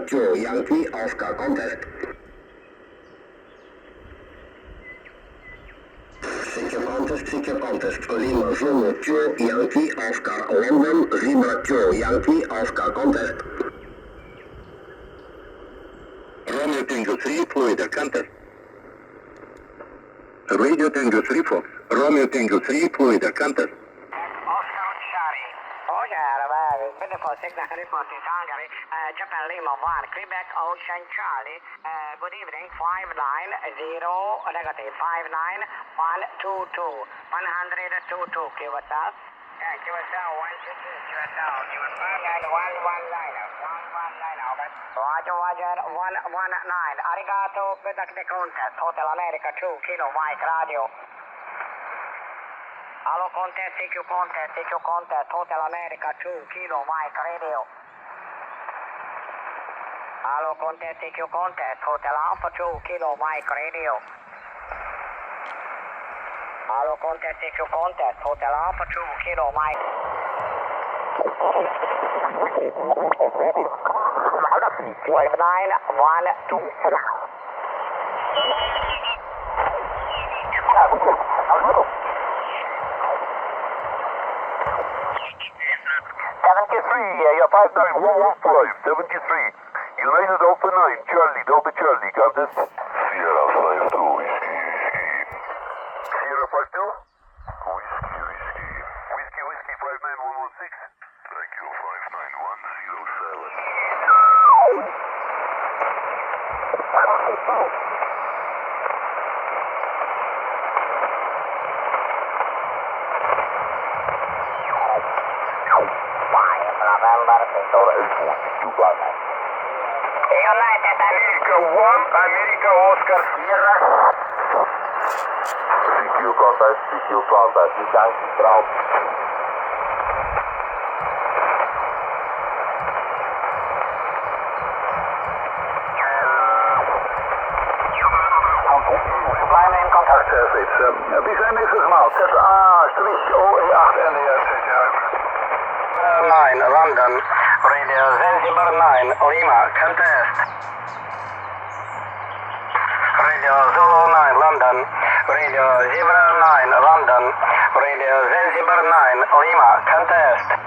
Zebra 2 Yankee Oscar contest. Secure contest. Lima Zulu 2 Yankee Oscar London Zebra 2 Yankee Oscar contest. Romeo Tango 3 Florida contest. Radio Tango 3 Fox. Romeo Tango 3 Florida contest. Oscar Charlie. Beautiful signal reporting Hungary, Japan Lima 1, Quebec Ocean Charlie. Good evening, 590, negative 59122, 122, QSL. Yeah, QSL 122, QSL, QSL 59119, over. Roger, 119, arigato, contact the contest, Hotel America 2, Kilo Mike Radio. Hello, contest, CQ contest, Hotel America 2, Kilo Mike Radio. Hello, contest, CQ contest, Hotel Alpha 2, Kilo Mike Radio. Hello, contest, CQ contest, Hotel Alpha 2, Kilo Mike. 73, 59115, 73. United Alpha 9, Charlie, Delta Charlie, got this? Sierra 52, whiskey. Sierra 52? Whiskey, 59116. Thank you, 59107. United America 1, America Oscar Sierra. CQ contact, you can't keep out. Line in contact. Wie zijn deze gemaakt? ZA-OE8NDS. 9, London, Radio Zanzibar 9, Lima, contest. Radio Zulu 9, London, Radio Zebra 9, London, Radio Zanzibar 9, Lima, contest.